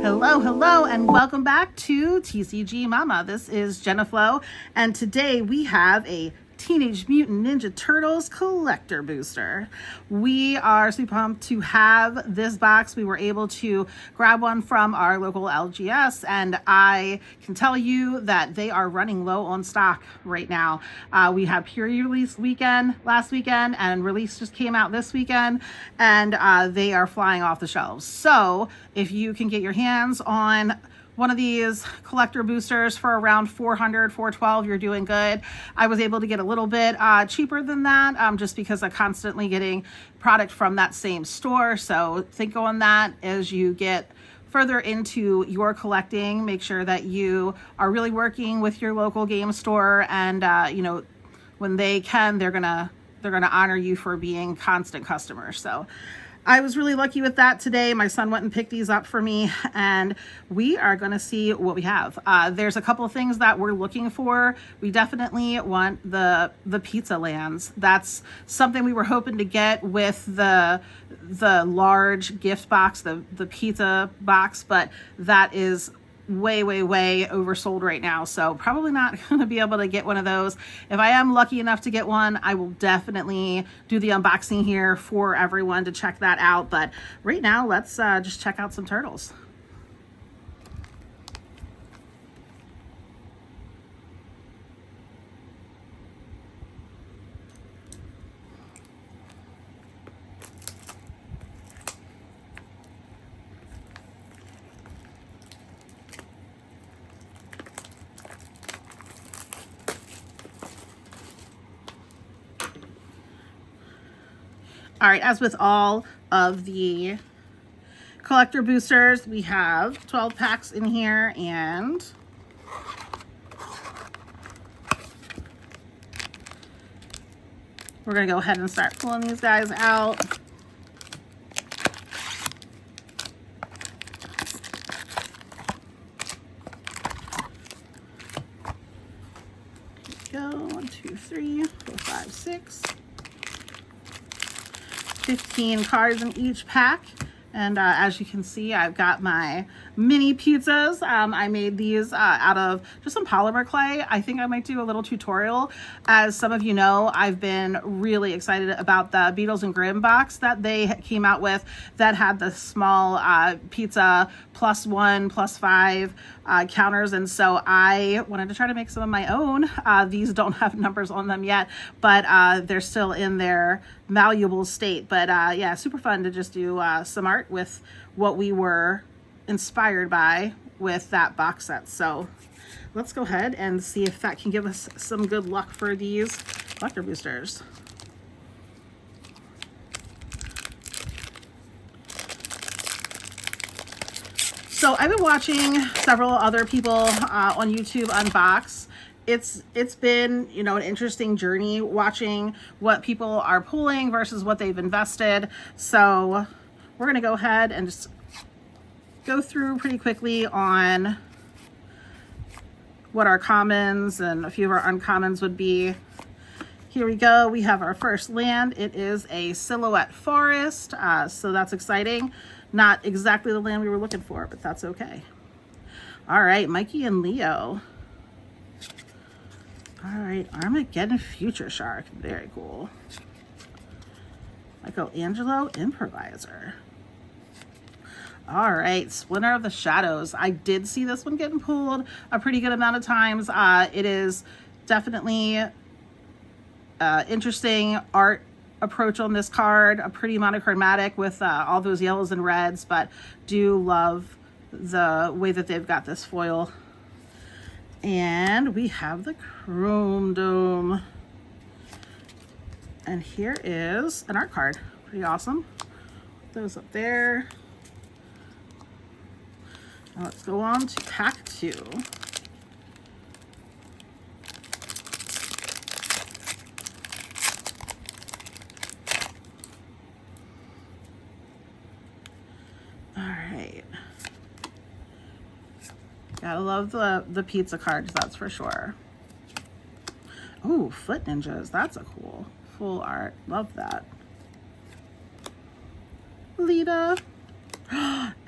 Hello, hello, and welcome back to TCG Mama. This is Jenna Flo, and today we have a Teenage Mutant Ninja Turtles collector booster. We are super pumped to have this box. We were able to grab one from our local LGS, and I can tell you that they are running low on stock right now. We had pre-release weekend last weekend, and release just came out this weekend, and they are flying off the shelves. So if you can get your hands on one of these collector boosters for around $400, $412, you're doing good. I was able to get a little bit cheaper than that just because I'm constantly getting product from that same store. So think on that as you get further into your collecting. Make sure that you are really working with your local game store, and when they can, they're gonna honor you for being constant customers. So I was really lucky with that today. My son went and picked these up for me, and we are going to see what we have. There's a couple of things that we're looking for. We definitely want the pizza lands. That's something we were hoping to get with the large gift box, the pizza box, but that is way oversold right now, so probably not going to be able to get one of those. If I am lucky enough to get one, I will definitely do the unboxing here for everyone to check that out. But right now, let's just check out some turtles. All right, as with all of the collector boosters, we have 12 packs in here, and we're going to go ahead and start pulling these guys out. Here we go. 1, 2, 3, 4, 5, 6. 15 cards in each pack, and as you can see, I've got my mini pizzas. I made these out of just some polymer clay. I think I might do a little tutorial. As some of you know, I've been really excited about the Beatles and Grimm box that they came out with that had the small pizza +1, +5 counters, and so I wanted to try to make some of my own. These don't have numbers on them yet, but they're still in their malleable state. But yeah, super fun to just do some art with what we were inspired by with that box set. So let's go ahead and see if that can give us some good luck for these collector boosters. So I've been watching several other people on YouTube unbox. It's been, an interesting journey watching what people are pulling versus what they've invested. So we're going to go ahead and just go through pretty quickly on what our commons and a few of our uncommons would be. Here we go. We have our first land. It is a silhouette forest, so that's exciting. Not exactly the land we were looking for, but that's okay. All right, Mikey and Leo. All right, Armageddon Future Shark. Very cool. Michelangelo Improviser. All right, Splinter of the Shadows. I did see this one getting pulled a pretty good amount of times. It is definitely interesting art approach on this card, a pretty monochromatic with all those yellows and reds, but do love the way that they've got this foil. And we have the Chrome Dome. And here is an art card. Pretty awesome. Put those up there. Now let's go on to pack 2. All right. Gotta love the pizza cards, that's for sure. Ooh, Foot Ninjas. That's a cool full art. Love that. Lita.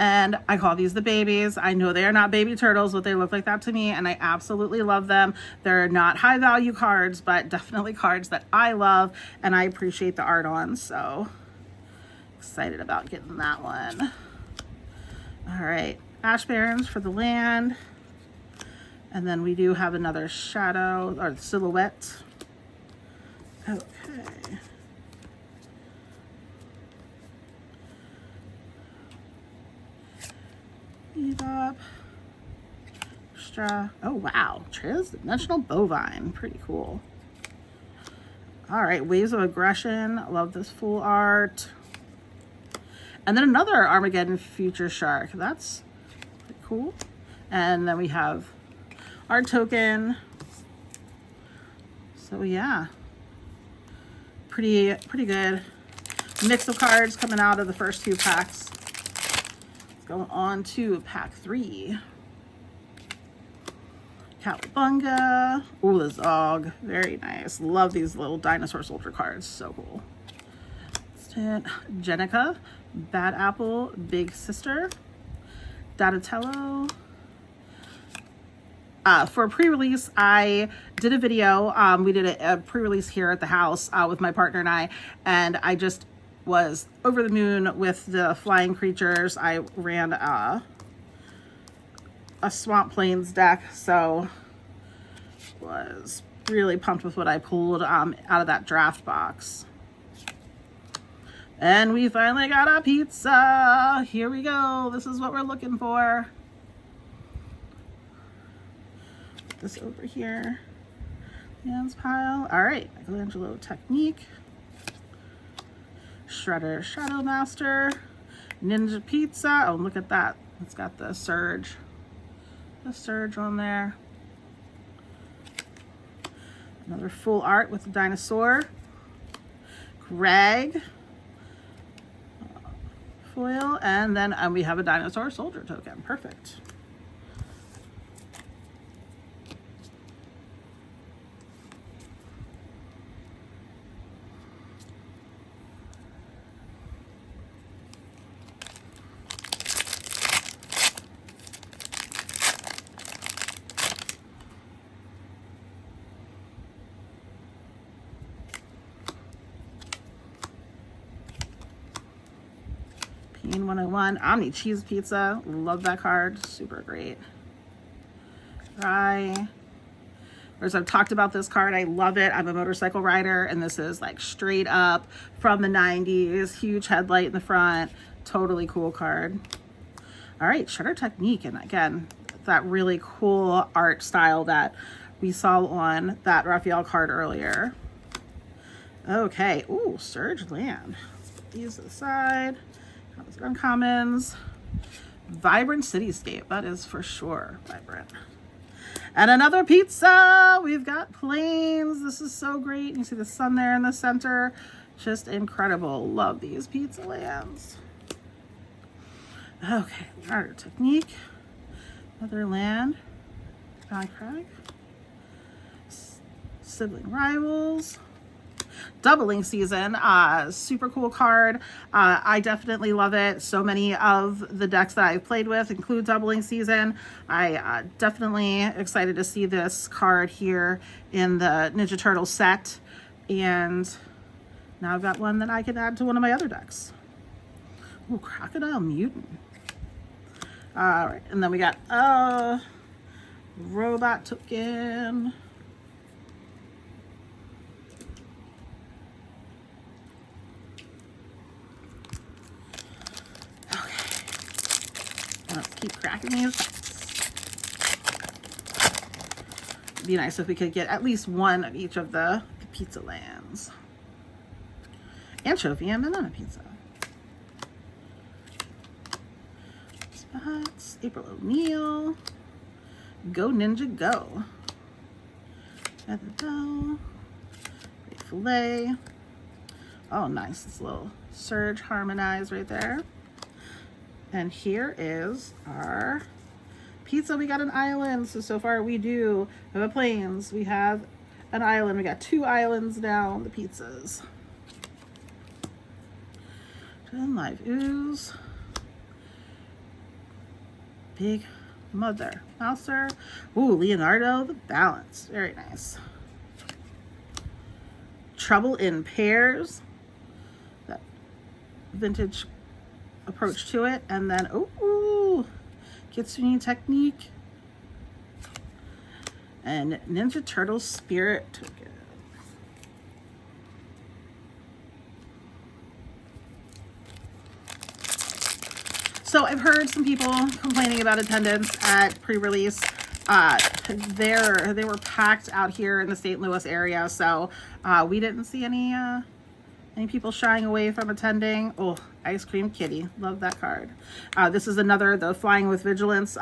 And I call these the babies. I know they are not baby turtles, but they look like that to me, and I absolutely love them. They're not high value cards, but definitely cards that I love and I appreciate the art on. So excited about getting that one. All right, Ash Barrens for the land. And then we do have another shadow or silhouette. Okay. Up. Extra. Oh wow, transdimensional bovine, pretty cool. All right, waves of aggression. Love this full art. And then another Armageddon future shark. That's pretty cool. And then we have our token. So yeah, pretty good mix of cards coming out of the first 2 packs. Going on to pack 3. Cowabunga. Oh, the Zog. Very nice. Love these little dinosaur soldier cards. So cool. Jenica. Bad Apple. Big Sister. Donatello. For pre-release, I did a video. We did a pre-release here at the house with my partner and I just was over the moon with the flying creatures. I ran a Swamp Plains deck, so was really pumped with what I pulled out of that draft box. And we finally got a pizza. Here we go. This is what we're looking for. Put this over here. Hands pile. All right, Michelangelo Technique. Shredder Shadow Master. Ninja Pizza. Oh, look at that. It's got the Surge. The Surge on there. Another full art with the dinosaur. Greg. Foil. And then we have a dinosaur soldier token. Perfect. Peen 101, Omni Cheese Pizza. Love that card. Super great. Rye. Whereas I've talked about this card, I love it. I'm a motorcycle rider, and this is like straight up from the 90s. Huge headlight in the front. Totally cool card. All right, Shredder Technique. And again, that really cool art style that we saw on that Raphael card earlier. Okay. Ooh, Surge Land. Let's put these to the side. Uncommons. Vibrant Cityscape. That is for sure vibrant. And another pizza. We've got Plains. This is so great. You see the sun there in the center. Just incredible. Love these pizza lands. Okay. Harder Technique. Another land. Crag. Sibling Rivals. Doubling Season, super cool card. I definitely love it. So many of the decks that I've played with include Doubling Season. I definitely excited to see this card here in the Ninja Turtle set. And now I've got one that I can add to one of my other decks. Ooh, Crocodile Mutant. All right, and then we got Robot Token. Let's keep cracking these. It'd be nice if we could get at least one of each of the pizza lands. Anchovy and banana pizza. Spots. April O'Neil. Go Ninja Go. Feather Bell. Great Filet. Oh, nice. This little Surge harmonized right there. And here is our pizza. We got an island. So far we do have a Plains. We have an island. We got 2 islands now, the pizzas. And Live Ooze. Big Mother Mouser. Ooh, Leonardo the Balance. Very nice. Trouble in Pairs. That vintage approach to it. And then, ooh, Kitsune Technique. And Ninja Turtle Spirit Token. So I've heard some people complaining about attendance at pre-release. They were packed out here in the St. Louis area, so we didn't see any people shying away from attending. Oh, Ice Cream Kitty, love that card. This is another, the Flying with Vigilance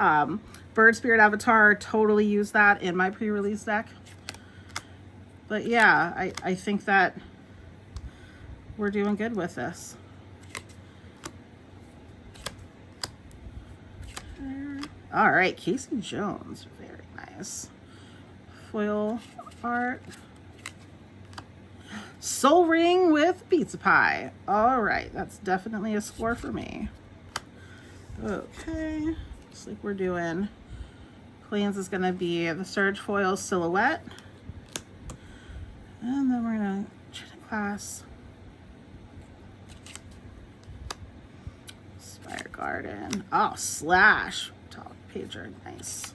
Bird Spirit Avatar. Totally used that in my pre-release deck. But yeah, I think that we're doing good with this. All right, Casey Jones, very nice. Foil art. Soul Ring with Pizza Pie. All right, that's definitely a score for me. Okay, looks like we're doing, Plains is gonna be the Surge Foil Silhouette. And then we're gonna class. Spire Garden. Oh, Slash. Pager, nice.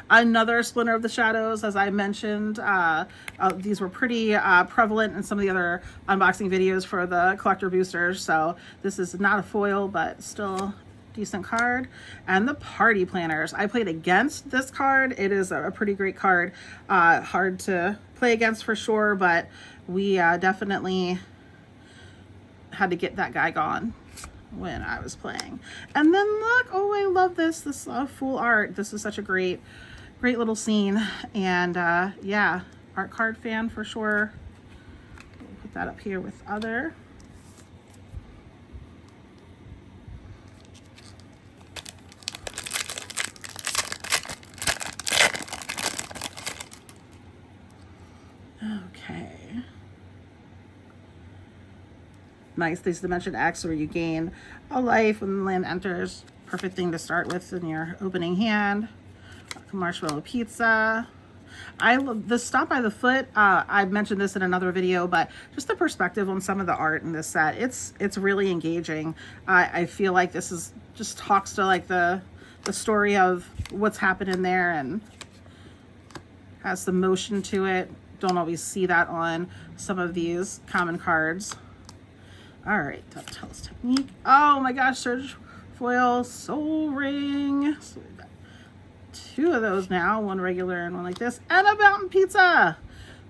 Another Splinter of the Shadows, as I mentioned. These were pretty prevalent in some of the other unboxing videos for the collector boosters. So this is not a foil, but still decent card. And the Party Planners. I played against this card. It is a pretty great card. Hard to play against for sure, but we definitely had to get that guy gone when I was playing. And then look, oh, I love this full art. This is such a great little scene. And yeah, art card fan for sure. We'll put that up here with other. Okay. Nice. These Dimension X, where you gain a life when the land enters. Perfect thing to start with in your opening hand. Marshmallow Pizza. I love the Stop by the Foot. I've mentioned this in another video, but just the perspective on some of the art in this set, it's really engaging. I feel like this is just talks to like the story of what's happened in there and has some motion to it. Don't always see that on some of these common cards. All right, Telltale's Technique. Oh my gosh, Surge Foil Soul Ring. So we've got two of those now, one regular and one like this, and a Mountain Pizza.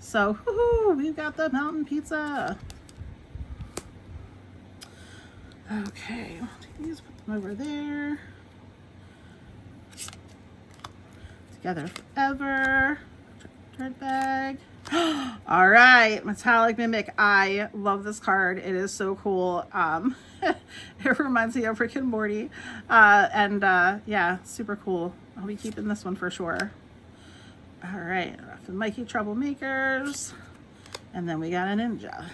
So, woohoo, we've got the Mountain Pizza. Okay, I'll take these, put them over there. Together Forever. Thread bag. All right, Metallic Mimic. I love this card. It is so cool. It reminds me of Rick and Morty. Yeah, super cool. I'll be keeping this one for sure. All right, Ruff and Mikey Troublemakers. And then we got a Ninja.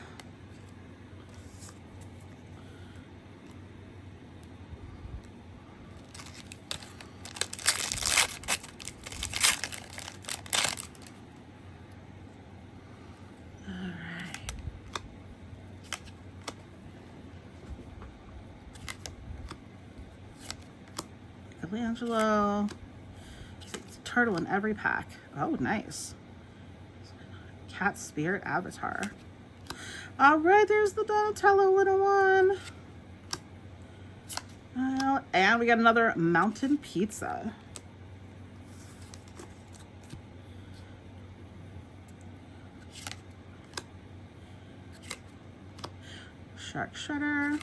Michelangelo. It's a turtle in every pack. Oh, nice. Cat Spirit Avatar. All right, there's the Donatello little one. And we got another Mountain Pizza. Shark Shredder.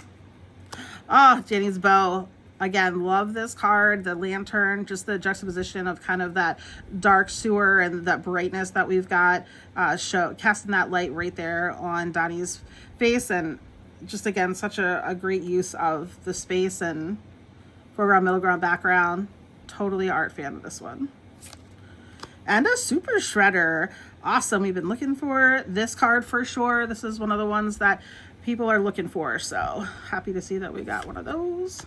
Oh, Jenny's Bow. Again, love this card. The lantern, just the juxtaposition of kind of that dark sewer and that brightness that we've got, casting that light right there on Donnie's face. And just, again, such a great use of the space and foreground, middle ground, background. Totally art fan of this one. And a Super Shredder. Awesome. We've been looking for this card for sure. This is one of the ones that people are looking for. So happy to see that we got one of those.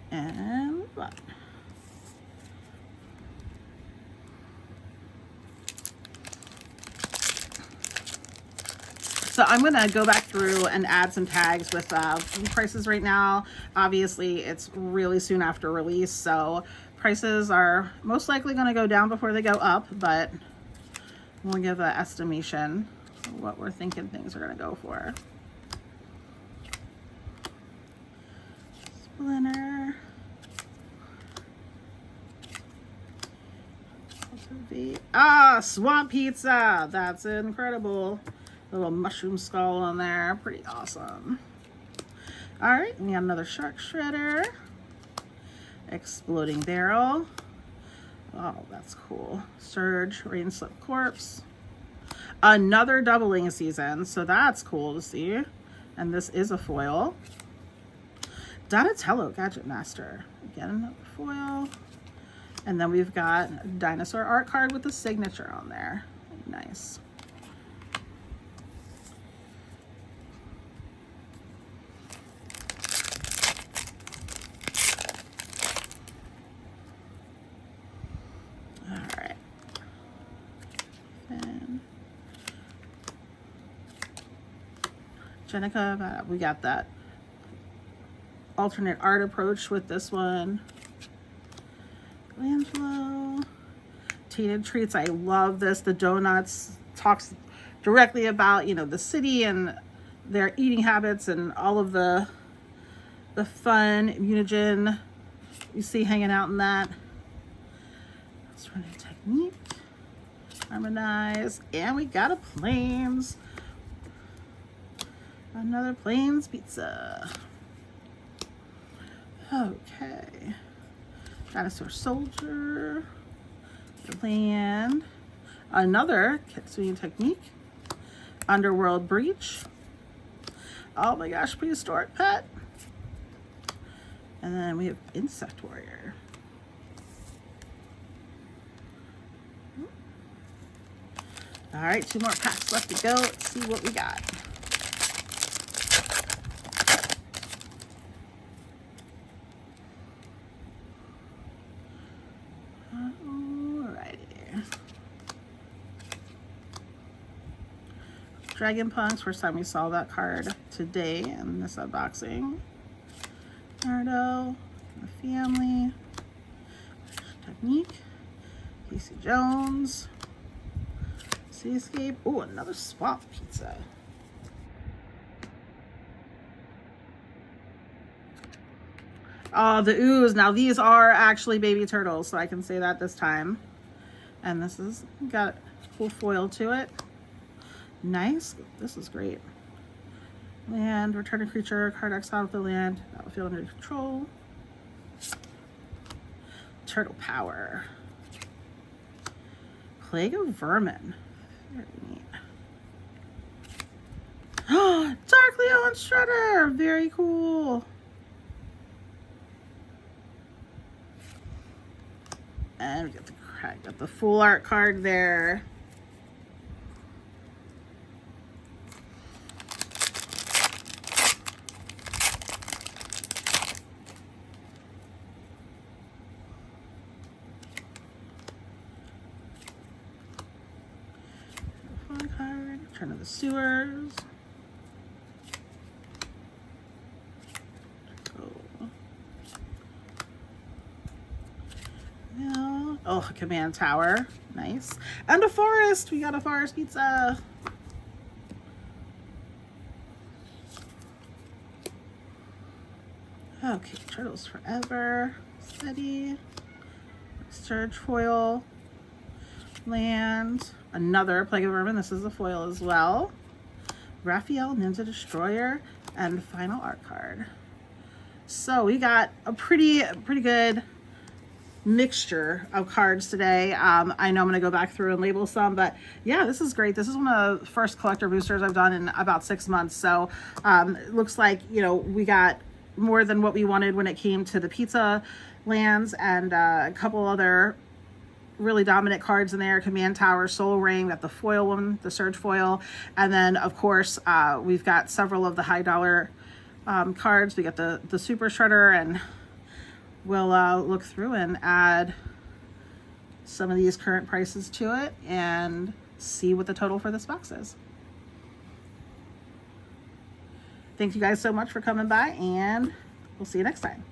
And what? So I'm going to go back through and add some tags with prices right now. Obviously, it's really soon after release, so prices are most likely going to go down before they go up, but we'll give an estimation of what we're thinking things are going to go for. Splinter. Ah, swamp pizza. That's incredible. Little mushroom skull on there. Pretty awesome. All right, we got another shark shredder. Exploding barrel. Oh, that's cool. Surge, rain slip corpse. Another doubling season, so that's cool to see. And this is a foil. Donatello Gadget Master. Again, foil. And then we've got a dinosaur art card with the signature on there. Nice. All right. And Jenica, we got that alternate art approach with this one. Angelo. Tainted Treats. I love this. The donuts talks directly about, you know, the city and their eating habits and all of the fun mutagen you see hanging out in that. Let's run a technique. Harmonize. And we got a Plains. Another Plains pizza. Okay. Dinosaur Soldier, Land, another Kitsune Technique, Underworld Breach, oh my gosh, Prehistoric Pet, and then we have Insect Warrior. All right, 2 more packs left to go. Let's see what we got. Dragon Punks, first time we saw that card today in this unboxing. Nardo, the family, Technique, Casey Jones, Seascape. Oh, another swamp pizza. Oh, the ooze. Now these are actually baby turtles, so I can say that this time. And this has got a cool foil to it. Nice. This is great. Land, return a creature, card exiled with the land, battlefield under control. Turtle Power. Plague of Vermin. Very neat. Dark Leo and Shredder. Very cool. And we got the full art card there. Return of the Sewers. Oh, Command Tower. Nice. And a forest. We got a forest pizza. Okay, Turtles Forever. Steady. Surge foil. Land. Another Plague of Vermin. This is a foil as well. Raphael, Ninja Destroyer, and final art card. So we got a pretty good mixture of cards today. I know I'm going to go back through and label some, but yeah, this is great. This is one of the first collector boosters I've done in about 6 months. So it looks like, you know, we got more than what we wanted when it came to the pizza lands and a couple other really dominant cards in there. Command Tower, Soul Ring, got the foil one, the Surge foil, and then of course we've got several of the high dollar cards. We got the Super Shredder, and we'll look through and add some of these current prices to it and see what the total for this box is. Thank you guys so much for coming by, and we'll see you next time.